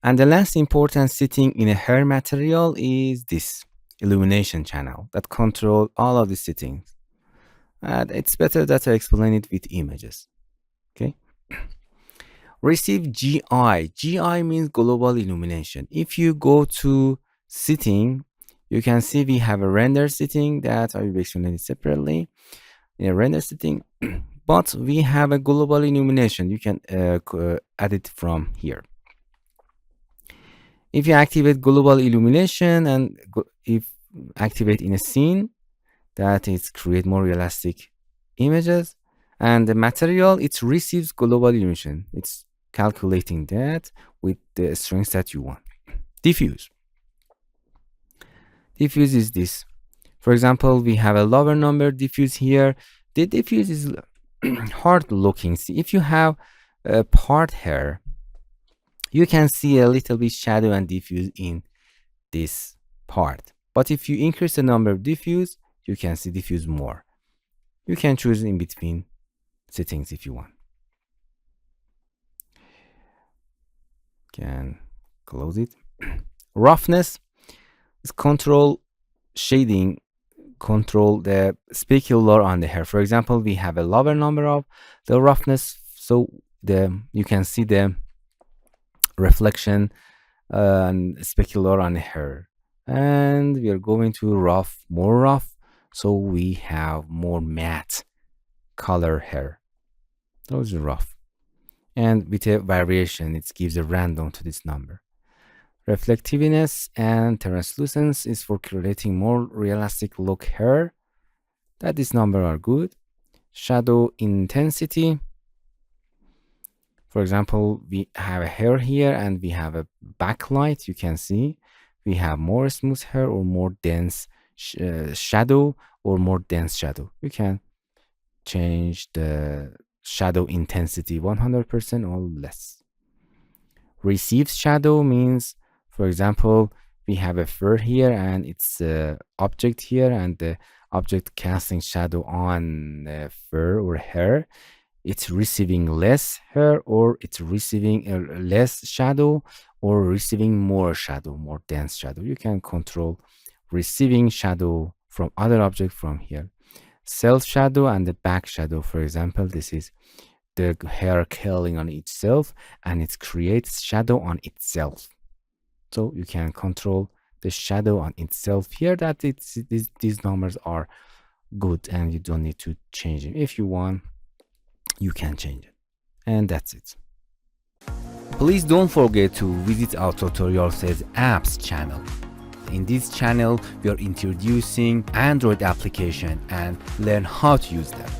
And the last important setting in a hair material is this illumination channel that control all of the settings. And it's better that I explain it with images. Okay. Receive GI. GI means global illumination. If you go to setting, you can see we have a render setting that I will explain it separately. In a render setting, but we have a global illumination. You can add it from here. If you activate global illumination and if activate in a scene, that is create more realistic images. And the material, it receives global illumination. It's calculating that with the strengths that you want. Diffuse. Diffuse is this. For example, we have a lower number diffuse here. The diffuse is hard looking. See, if you have a part hair, you can see a little bit shadow and diffuse in this part. But if you increase the number of diffuse, you can see diffuse more. You can choose in between settings if you want. Can close it. Roughness is control shading, control the specular on the hair. For example, we have a lower number of the roughness, so you can see the reflection and specular on the hair. And we are going to more rough, so we have more matte color hair. Those are rough. And with a variation, it gives a random to this number. Reflectiveness and translucence is for creating more realistic look hair. That this number are good. Shadow intensity. For example, we have a hair here and we have a backlight. You can see we have more smooth hair or more dense shadow or more dense shadow. You can change the shadow intensity 100% or less. Receives shadow means, for example, we have a fur here and it's a object here and the object casting shadow on the fur or hair. It's receiving less hair or it's receiving less shadow or receiving more shadow, more dense shadow. You can control receiving shadow from other object from here. Self shadow and the back shadow, for example, this is the hair curling on itself and it creates shadow on itself. So you can control the shadow on itself here, that these numbers are good and you don't need to change it. If you want, you can change it. And that's it. Please don't forget to visit our TutorialCells apps channel. In this channel, we are introducing Android application and learn how to use them.